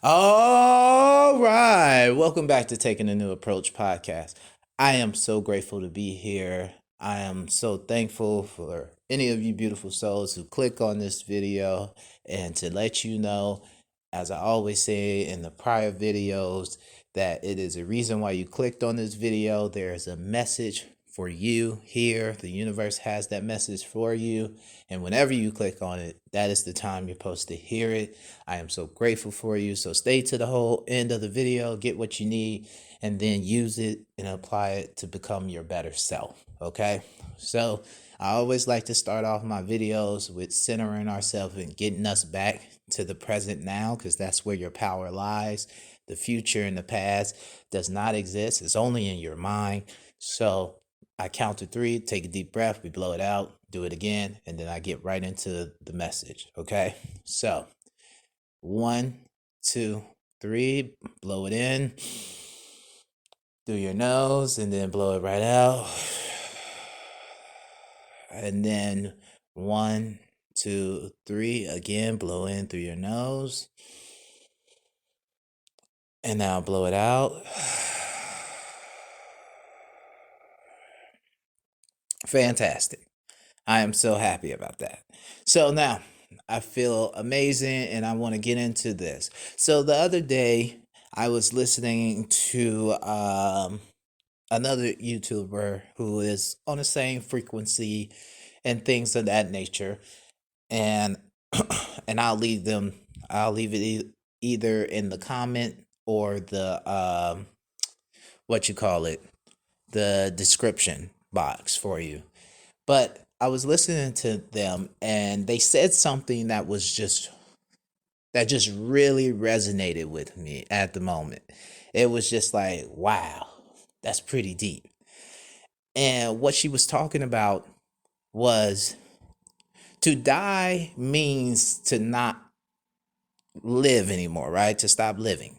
All right. Welcome back to Taking a New Approach podcast. I am so grateful to be here. I am so thankful for any of you beautiful souls who click on this video and to let you know, as I always say in the prior videos, that it is a reason why you clicked on this video. There is a message for you here. The universe has that message for you. And whenever you click on it, that is the time you're supposed to hear it. I am so grateful for you. So stay to the whole end of the video, get what you need, and then use it and apply it to become your better self. Okay? So I always like to start off my videos with centering ourselves and getting us back to the present now, because that's where your power lies. The future and the past does not exist. It's only in your mind. So I count to three, take a deep breath, we blow it out, do it again, and then I get right into the message. Okay? So 1, 2, 3, blow it in through your nose and then blow it right out. And then 1, 2, 3, again, blow in through your nose. And now blow it out. Fantastic. I am so happy about that. So now I feel amazing and I want to get into this. So the other day I was listening to another YouTuber who is on the same frequency and things of that nature. And and I'll leave it either in the comment or the what you call it, the description box for you. But I was listening to them and they said something that just really resonated with me at the moment. It was just like, wow, that's pretty deep. And what she was talking about was to die means to not live anymore, right? To stop living.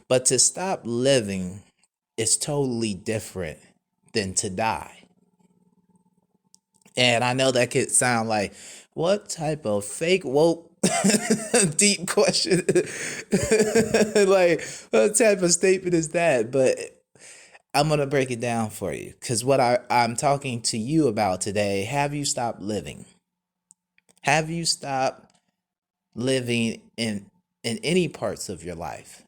But to stop living is totally different than to die. And I know that could sound like, what type of fake woke deep question? Like, what type of statement is that? But I'm going to break it down for you. Because what I'm talking to you about today, have you stopped living? Have you stopped living in any parts of your life?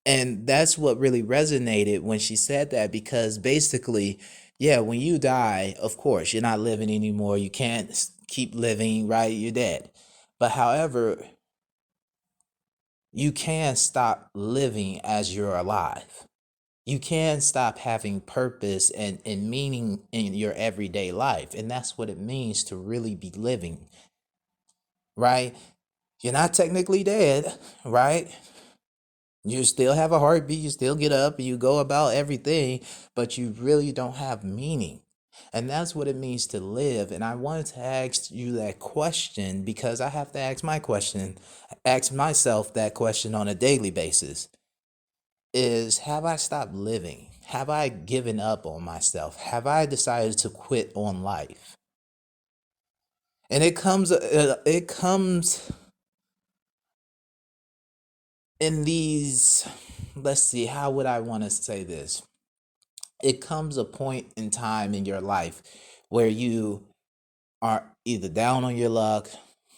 And that's what really resonated when she said that, because basically, yeah, when you die, of course, you're not living anymore. You can't keep living, right? You're dead. But however, you can stop living as you're alive. You can stop having purpose and meaning in your everyday life. And that's what it means to really be living, right? You're not technically dead, right? You still have a heartbeat, you still get up, you go about everything, but you really don't have meaning. And that's what it means to live. And I wanted to ask you that question because I have to ask myself that question on a daily basis. Is, have I stopped living? Have I given up on myself? Have I decided to quit on life? And it comes in these, let's see, how would I want to say this? It comes a point in time in your life where you are either down on your luck,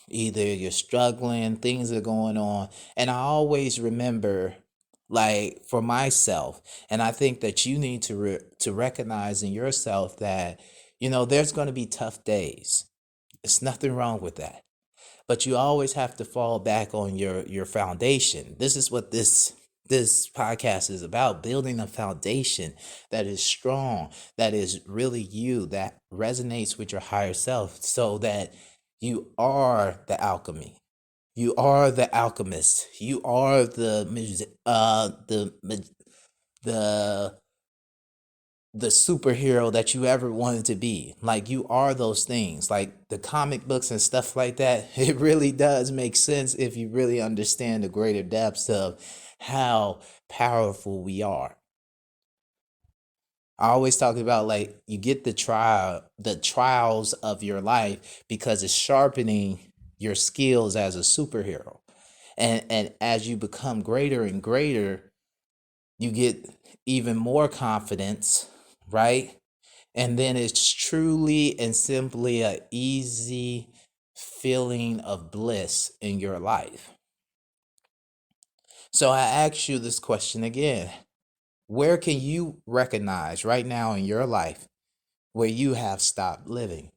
either you're struggling, things are going on. And I always remember, like, for myself, and I think that you need to recognize in yourself that, there's going to be tough days. There's nothing wrong with that. But you always have to fall back on your foundation. This is what this podcast is about: building a foundation that is strong, that is really you, that resonates with your higher self, so that you are the alchemy. You are the alchemist. You are the the superhero that you ever wanted to be. Like, you are those things, like the comic books and stuff like that. It really does make sense if you really understand the greater depths of how powerful we are. I always talk about, like, you get the trials of your life because it's sharpening your skills as a superhero. And as you become greater and greater, you get even more confidence, right? And then it's truly and simply a easy feeling of bliss in your life. So I ask you this question again. Where can you recognize right now in your life where you have stopped living?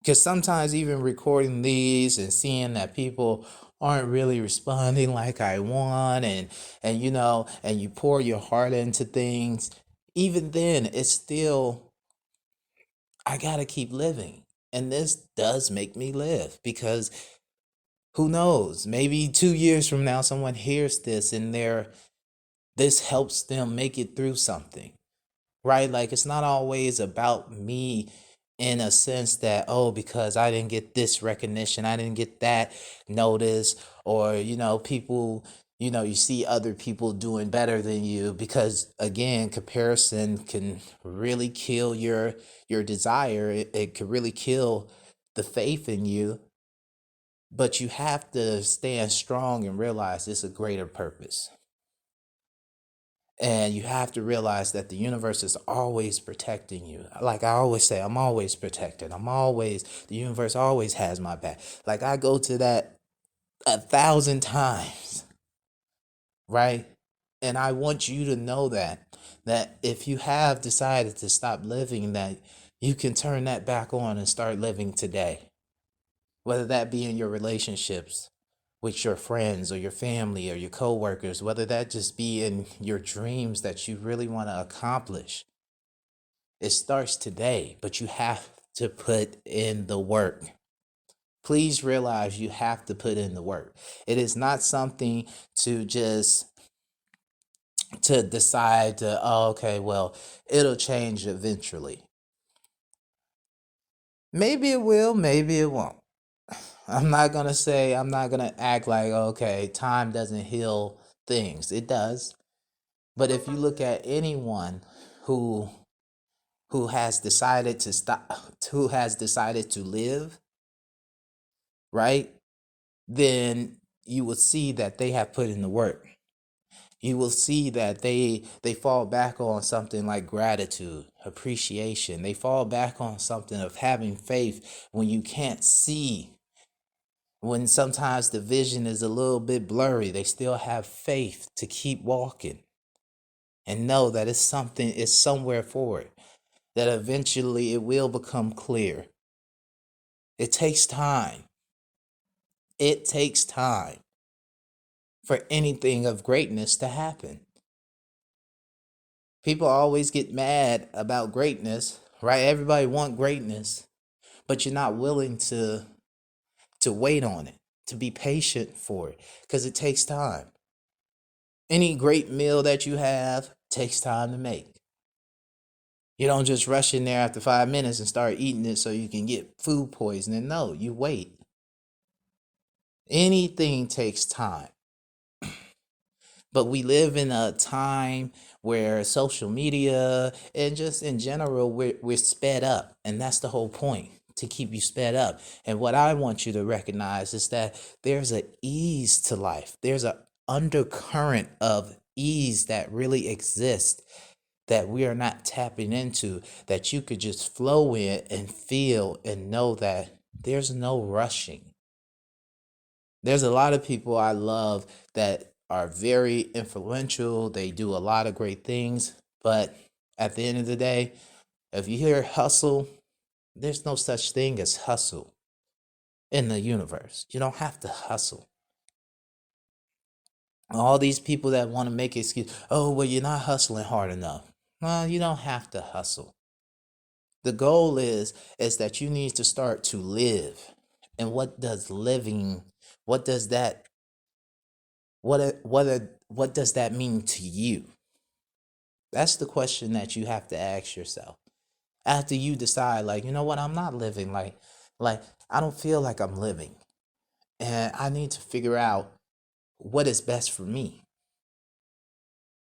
Because sometimes even recording these and seeing that people aren't really responding like I want, and and you pour your heart into things, even then it's still, I gotta keep living. And this does make me live, because who knows, maybe 2 years from now someone hears this and this helps them make it through something, right? Like, it's not always about me in a sense that, oh, because I didn't get this recognition, I didn't get that notice, or, people, you see other people doing better than you, because again, comparison can really kill your desire. It could really kill the faith in you, but you have to stand strong and realize it's a greater purpose. And you have to realize that the universe is always protecting you. Like I always say, I'm always protected. The universe always has my back. Like, I go to that 1,000 times, right? And I want you to know that if you have decided to stop living, that you can turn that back on and start living today. Whether that be in your relationships with your friends or your family or your coworkers, whether that just be in your dreams that you really want to accomplish. It starts today, but you have to put in the work. Please realize you have to put in the work. It is not something to just to decide to, oh, okay, well, it'll change eventually. Maybe it will, maybe it won't. I'm not gonna act like, okay, time doesn't heal things. It does. But if you look at anyone who has decided to stop, who has decided to live, right? Then you will see that they have put in the work. You will see that they fall back on something like gratitude, appreciation. They fall back on something of having faith when you can't see, when sometimes the vision is a little bit blurry. They still have faith to keep walking and know that it's somewhere forward, that eventually it will become clear. It takes time. It takes time for anything of greatness to happen. People always get mad about greatness, right? Everybody want greatness, but you're not willing to wait on it, to be patient for it, because it takes time. Any great meal that you have takes time to make. You don't just rush in there after 5 minutes and start eating it so you can get food poisoning. No, you wait. Anything takes time. But we live in a time where social media and just in general, we're sped up. And that's the whole point, to keep you sped up. And what I want you to recognize is that there's an ease to life. There's an undercurrent of ease that really exists, that we are not tapping into, that you could just flow in and feel and know that there's no rushing. There's a lot of people I love that are very influential. They do a lot of great things. But at the end of the day, if you hear hustle, there's no such thing as hustle in the universe. You don't have to hustle. All these people that want to make excuse, oh, well, you're not hustling hard enough. Well, you don't have to hustle. The goal is that you need to start to live. And what does living, what does that what does that mean to you? That's the question that you have to ask yourself. After you decide, like, you know what, I'm not living, like I don't feel like I'm living. And I need to figure out what is best for me.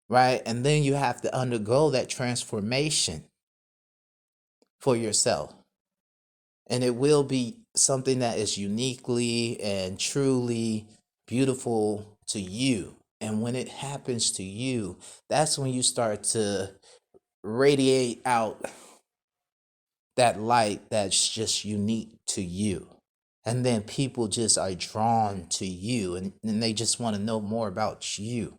Right? And then you have to undergo that transformation for yourself. And it will be something that is uniquely and truly beautiful to you. And when it happens to you, that's when you start to radiate out that light that's just unique to you. And then people just are drawn to you, and they just want to know more about you.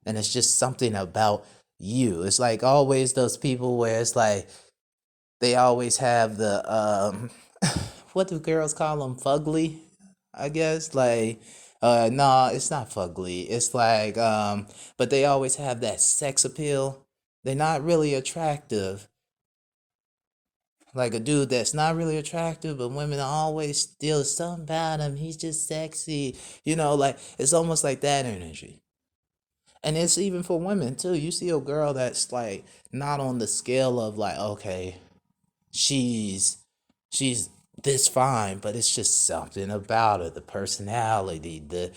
And it's just something about you. It's like always those people where it's like they always have the what do girls call them, fugly, I guess. Like no, it's not fugly, it's like but they always have that sex appeal. They're not really attractive, like a dude that's not really attractive, but women always still something about him, he's just sexy, like it's almost like that energy. And it's even for women too. You see a girl that's like not on the scale of like, okay, she's she's this fine, but it's just something about her, the personality, the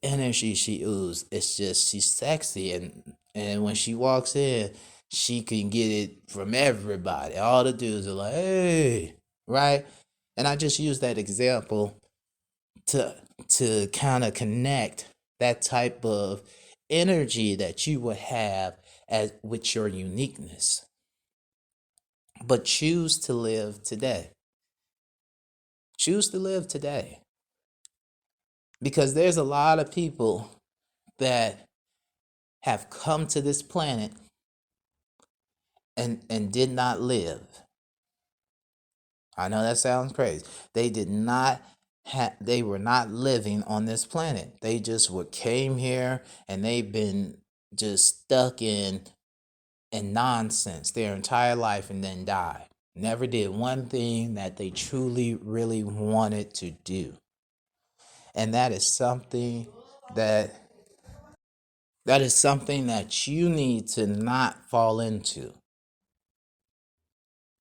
energy she oozes. It's just she's sexy, and when she walks in, she can get it from everybody. All the dudes are like, hey, right? And I just use that example to kind of connect that type of energy that you would have as with your uniqueness. But choose to live today. Choose to live today. Because there's a lot of people that have come to this planet and did not live. I know that sounds crazy. They did not they were not living on this planet. They just came here, and they've been just stuck in nonsense their entire life and then died. Never did one thing that they truly, really wanted to do. And that is something that you need to not fall into.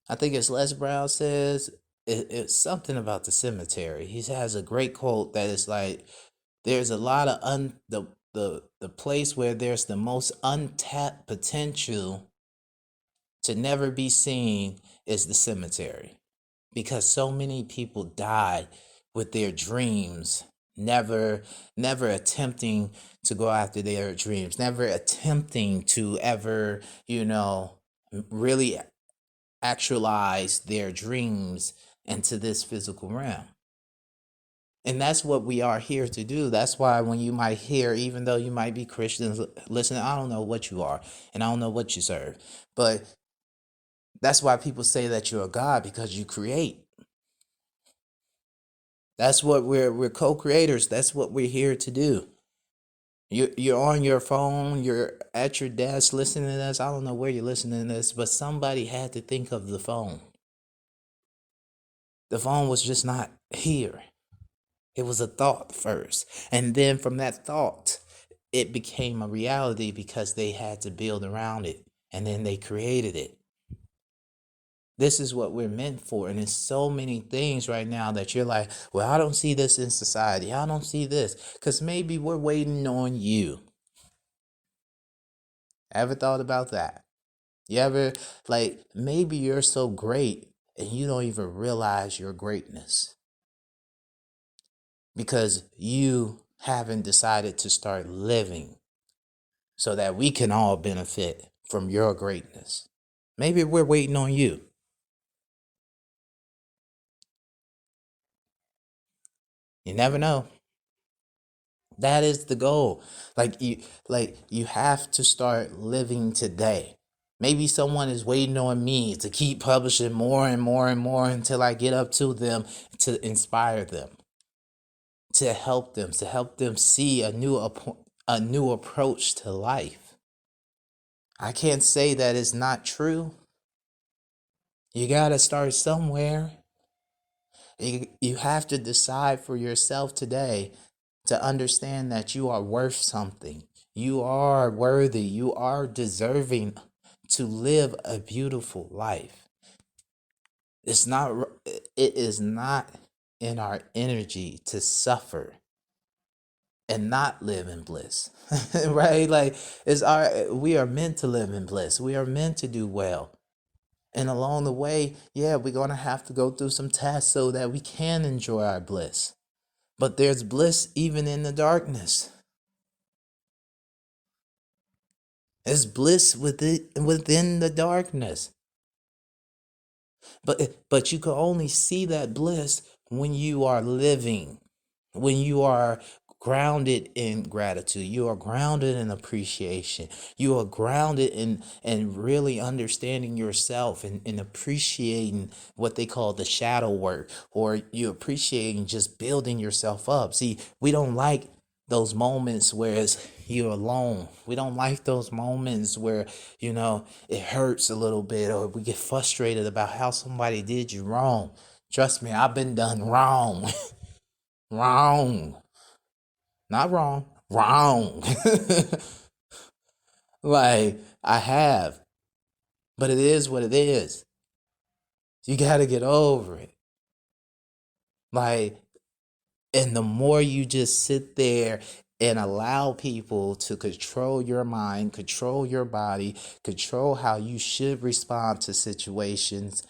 I think it's Les Brown says it's something about the cemetery. He has a great quote that is like, there's a lot of the place where there's the most untapped potential to never be seen is the cemetery, because so many people died with their dreams, never attempting to go after their dreams, never attempting to ever, really actualize their dreams into this physical realm. And that's what we are here to do. That's why when you might hear, even though you might be Christians listening, I don't know what you are and I don't know what you serve, but that's why people say that you're a God, because you create. That's what we're co-creators. That's what we're here to do. You're on your phone, you're at your desk listening to this. I don't know where you're listening to this, but somebody had to think of the phone. The phone was just not here. It was a thought first. And then from that thought, it became a reality because they had to build around it. And then they created it. This is what we're meant for. And there's so many things right now that you're like, well, I don't see this in society. I don't see this. Because maybe we're waiting on you. Ever thought about that? You ever, like, maybe you're so great and you don't even realize your greatness because you haven't decided to start living so that we can all benefit from your greatness. Maybe we're waiting on you. You never know. That is the goal. Like you have to start living today. Maybe someone is waiting on me to keep publishing more and more and more until I get up to them, to inspire them, to help them see a new approach to life. I can't say that it's not true. You got to start somewhere. You have to decide for yourself today to understand that you are worth something. You are worthy. You are deserving to live a beautiful life. It is not in our energy to suffer and not live in bliss. Right? Like we are meant to live in bliss. We are meant to do well. And along the way, yeah, we're going to have to go through some tests so that we can enjoy our bliss. But there's bliss even in the darkness. There's bliss within the darkness. But you can only see that bliss when you are living, when you are grounded in gratitude, you are grounded in appreciation, you are grounded in really understanding yourself and appreciating what they call the shadow work, or you appreciating just building yourself up. See, we don't like those moments where it's you're alone. We don't like those moments where, it hurts a little bit, or we get frustrated about how somebody did you wrong. Trust me, I've been done wrong. Wrong. Not wrong. Wrong. Like, I have. But it is what it is. You got to get over it. Like, and the more you just sit there and allow people to control your mind, control your body, control how you should respond to situations,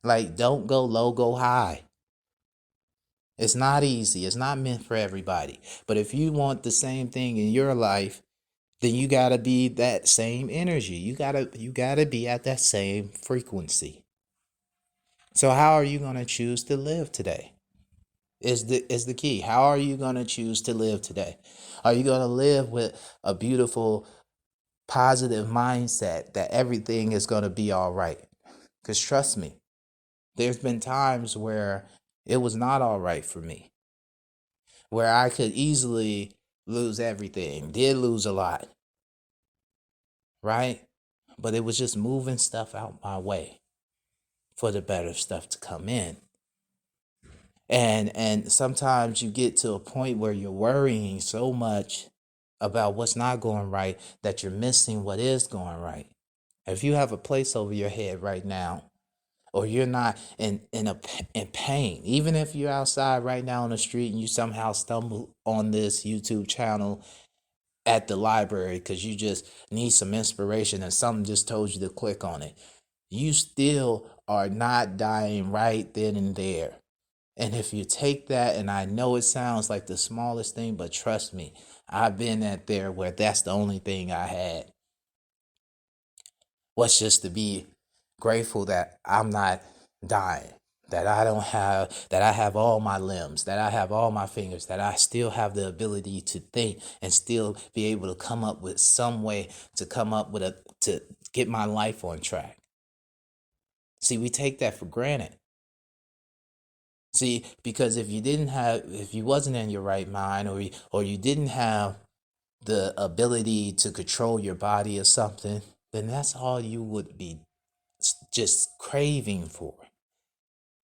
like, don't go low, go high. It's not easy. It's not meant for everybody. But if you want the same thing in your life, then you gotta be that same energy. You gotta be at that same frequency. So how are you gonna choose to live today? Is the key. How are you gonna choose to live today? Are you gonna live with a beautiful, positive mindset that everything is gonna be all right? Because trust me, there's been times where it was not all right for me, where I could easily lose everything, did lose a lot, right? But it was just moving stuff out my way for the better stuff to come in. And sometimes you get to a point where you're worrying so much about what's not going right that you're missing what is going right. If you have a place over your head right now, or you're not in pain, even if you're outside right now on the street and you somehow stumble on this YouTube channel at the library because you just need some inspiration and something just told you to click on it, you still are not dying right then and there. And if you take that, and I know it sounds like the smallest thing, but trust me, I've been at there where that's the only thing I had was just to be grateful that I'm not dying, that I have all my limbs, that I have all my fingers, that I still have the ability to think and still be able to come up with some way to to get my life on track. See, we take that for granted. See, because if you wasn't in your right mind, or you didn't have the ability to control your body or something, then that's all you would be just craving for.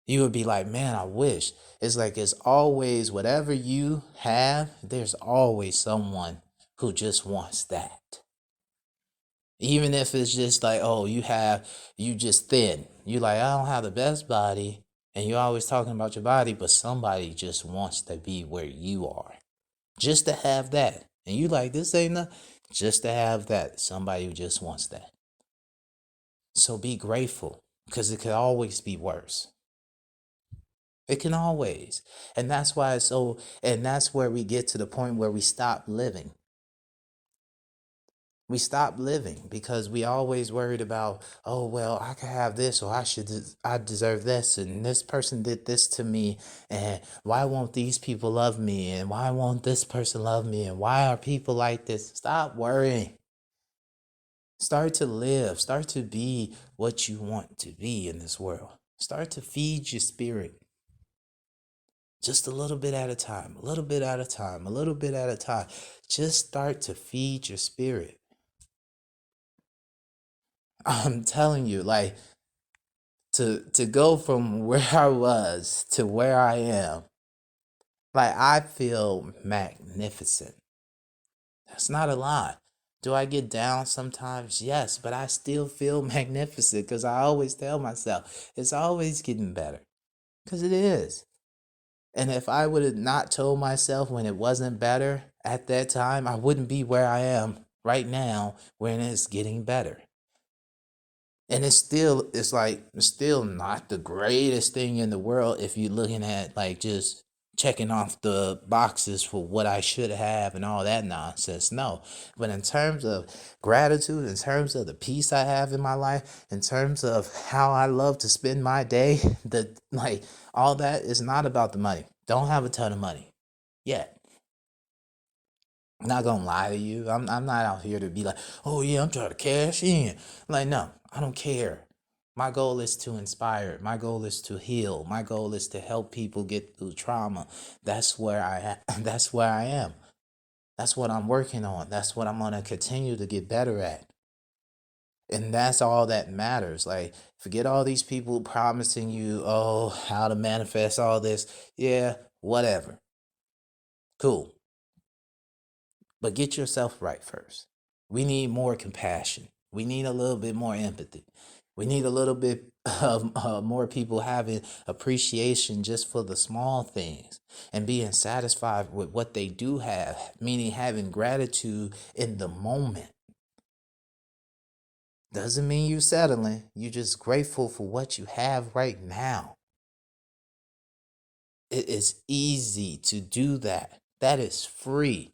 You would be like, man, I wish. It's like it's always whatever you have, there's always someone who just wants that. Even if it's just like, oh, you just thin. You like, I don't have the best body. And you're always talking about your body, but somebody just wants to be where you are. Just to have that. And you like, this ain't enough. Just to have that. Somebody who just wants that. So be grateful, because it could always be worse. It can always. And that's where we get to the point where we stop living. We stop living because we always worried about, oh, well, I could have this, or I deserve this, and this person did this to me, and why won't these people love me, and why won't this person love me, and why are people like this? Stop worrying. Start to live. Start to be what you want to be in this world. Start to feed your spirit. Just a little bit at a time, a little bit at a time, a little bit at a time. Just start to feed your spirit. I'm telling you, like, to go from where I was to where I am, like, I feel magnificent. That's not a lie. Do I get down sometimes? Yes, but I still feel magnificent because I always tell myself it's always getting better, because it is. And if I would have not told myself when it wasn't better at that time, I wouldn't be where I am right now when it's getting better. And it's still not the greatest thing in the world if you're looking at like just checking off the boxes for what I should have and all that nonsense. No. But in terms of gratitude, in terms of the peace I have in my life, in terms of how I love to spend my day, the like all that is not about the money. Don't have a ton of money yet. I'm not gonna lie to you. I'm not out here to be like, oh yeah, I'm trying to cash in. Like, no, I don't care. My goal is to inspire. My goal is to heal. My goal is to help people get through trauma. That's where that's where I am. That's what I'm working on. That's what I'm gonna continue to get better at. And that's all that matters. Like, forget all these people promising you, oh, how to manifest all this. Yeah, whatever. Cool. But get yourself right first. We need more compassion. We need a little bit more empathy. We need a little bit of more people having appreciation just for the small things and being satisfied with what they do have, meaning having gratitude in the moment. Doesn't mean you settling. You're just grateful for what you have right now. It is easy to do that. That is free.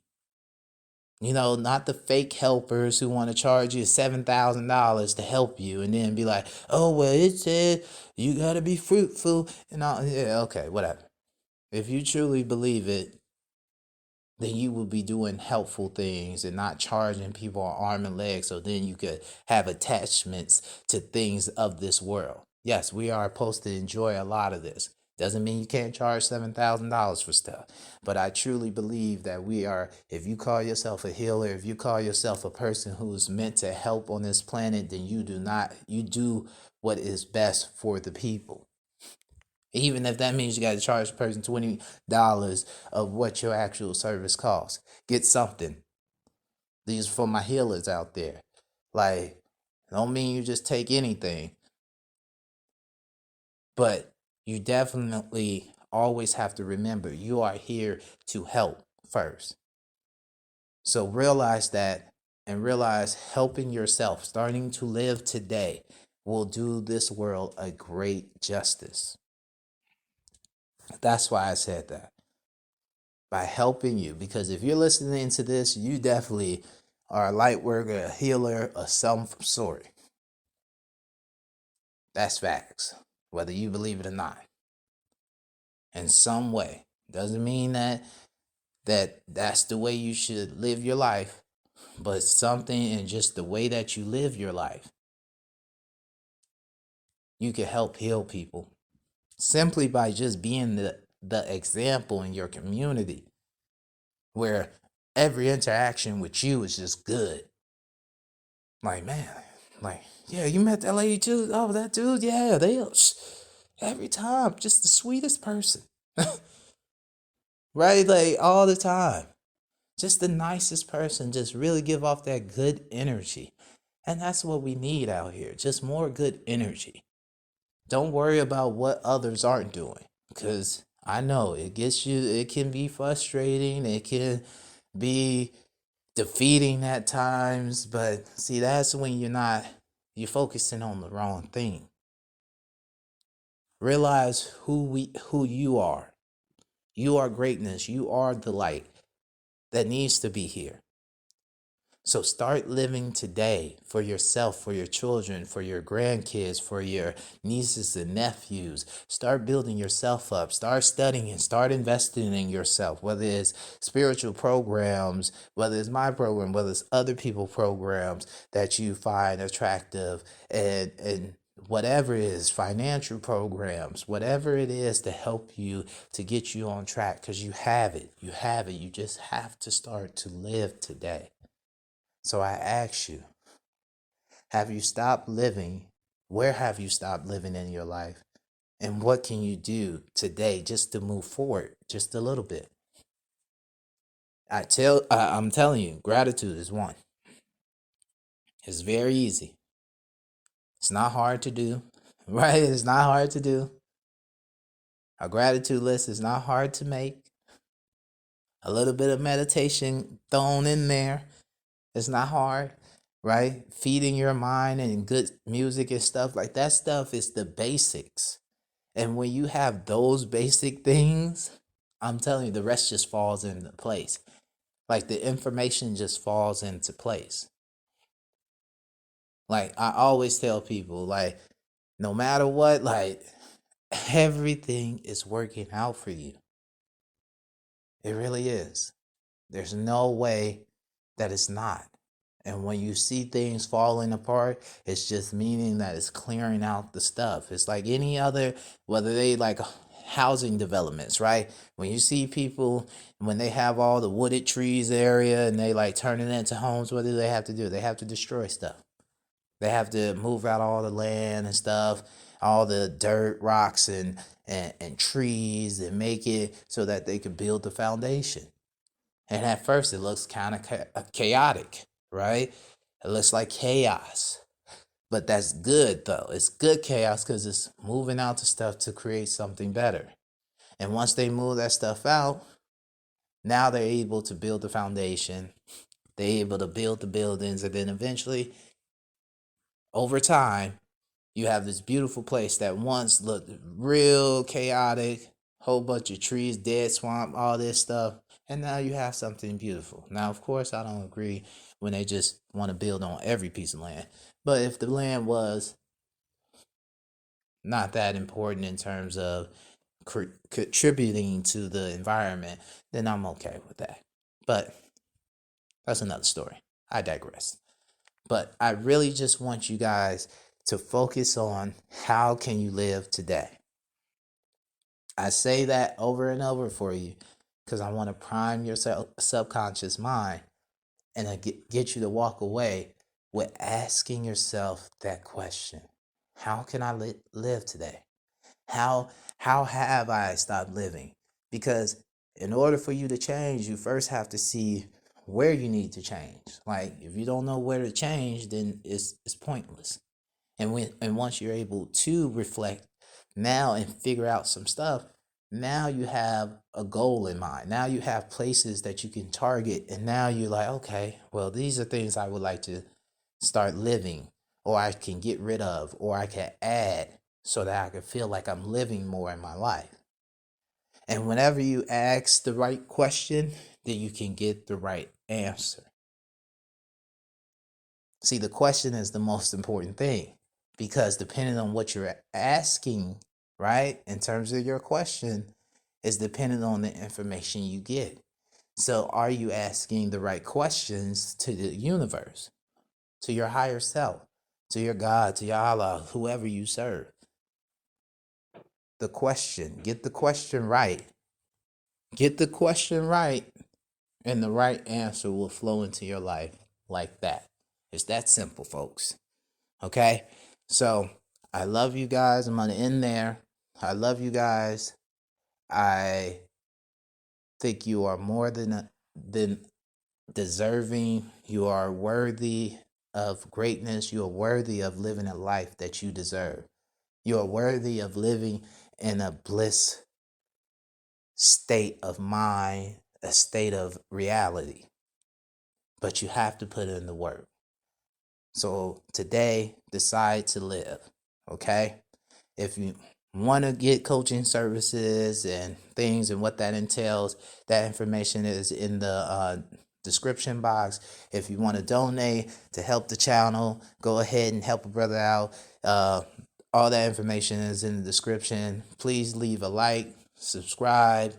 Not the fake helpers who want to charge you $7,000 to help you and then be like, oh, well, it said you got to be fruitful and all. Yeah, okay, whatever. If you truly believe it, then you will be doing helpful things and not charging people on arm and leg so then you could have attachments to things of this world. Yes, we are supposed to enjoy a lot of this. Doesn't mean you can't charge $7,000 for stuff. But I truly believe that if you call yourself a healer, if you call yourself a person who's meant to help on this planet, then you do what is best for the people. Even if that means you got to charge the person $20 of what your actual service costs. Get something. These are for my healers out there. Like, don't mean you just take anything. But you definitely always have to remember you are here to help first. So realize that and realize helping yourself, starting to live today, will do this world a great justice. That's why I said that. By helping you, because if you're listening to this, you definitely are a light worker, a healer of some sort. That's facts, whether you believe it or not. In some way. Doesn't mean that's the way you should live your life, but something in just the way that you live your life, you can help heal people simply by just being the example in your community where every interaction with you is just good. Like, man, like, yeah, you met that lady too? Oh, that dude? Yeah, every time, just the sweetest person. Right? Like, all the time. Just the nicest person. Just really give off that good energy. And that's what we need out here. Just more good energy. Don't worry about what others aren't doing. Because I know it can be frustrating. It can be defeating at times, but see, that's when you're focusing on the wrong thing. Realize who you are. You are greatness. You are the light that needs to be here. So start living today for yourself, for your children, for your grandkids, for your nieces and nephews. Start building yourself up. Start studying and start investing in yourself, whether it's spiritual programs, whether it's my program, whether it's other people's programs that you find attractive, and whatever it is, financial programs, whatever it is to help you to get you on track, because you have it. You have it. You just have to start to live today. So I ask you, have you stopped living? Where have you stopped living in your life? And what can you do today just to move forward just a little bit? I'm telling you, gratitude is one. It's very easy. It's not hard to do, right? It's not hard to do. A gratitude list is not hard to make. A little bit of meditation thrown in there. It's not hard. right? Feeding your mind and good music and stuff like that stuff is the basics. And when you have those basic things, I'm telling you, the rest just falls into place. Like the information just falls into place. Like I always tell people, like, no matter what, like everything is working out for you. It really is. There's no way that it's not. And when you see things falling apart, it's just meaning that it's clearing out the stuff. It's like any other, whether they like housing developments, right? When you see people, when they have all the wooded trees area and they like turn it into homes, what do they have to do? They have to destroy stuff. They have to move out all the land and stuff, all the dirt, rocks, and trees, and make it so that they could build the foundation. And at first, it looks kind of chaotic, right? It looks like chaos. But that's good, though. It's good chaos because it's moving out the stuff to create something better. And once they move that stuff out, now they're able to build the foundation. They're able to build the buildings. And then eventually, over time, you have this beautiful place that once looked real chaotic, whole bunch of trees, dead swamp, all this stuff. And now you have something beautiful. Now, of course, I don't agree when they just want to build on every piece of land. But if the land was not that important in terms of contributing to the environment, then I'm okay with that. But that's another story. I digress. But I really just want you guys to focus on how can you live today. I say that over and over for you because I want to prime your subconscious mind and I get you to walk away with asking yourself that question. How can I live today? How how have I stopped living? Because in order for you to change, you first have to see where you need to change. Like if you don't know where to change, then it's pointless. And once you're able to reflect now and figure out some stuff, now you have a goal in mind. Now you have places that you can target, and now you're like, okay, well, these are things I would like to start living, or I can get rid of, or I can add so that I can feel like I'm living more in my life. And whenever you ask the right question, then you can get the right answer. See, the question is the most important thing because depending on what you're asking, right, in terms of your question, is dependent on the information you get. So, are you asking the right questions to the universe, to your higher self, to your God, to your Allah, whoever you serve? The question, get the question right. Get the question right, and the right answer will flow into your life like that. It's that simple, folks. Okay? So, I love you guys. I'm going to end there. I love you guys. I think you are more than deserving. You are worthy of greatness. You are worthy of living a life that you deserve. You are worthy of living in a bliss state of mind, a state of reality. But you have to put in the work. So today, decide to live. Okay? If you want to get coaching services and things and what that entails, that information is in the description box. If you want to donate to help the channel, go ahead and help a brother out. All that information is in the description. Please leave a like, subscribe,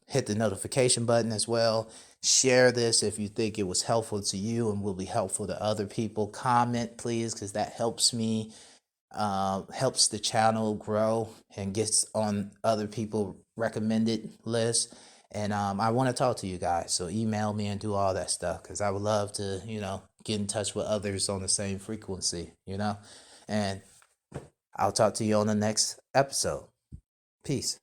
hit the notification button as well. Share this if you think it was helpful to you and will be helpful to other people. Comment, please, because that helps me, helps the channel grow and gets on other people recommended lists. And I want to talk to you guys, so email me and do all that stuff because I would love to, get in touch with others on the same frequency, and I'll talk to you on the next episode. Peace.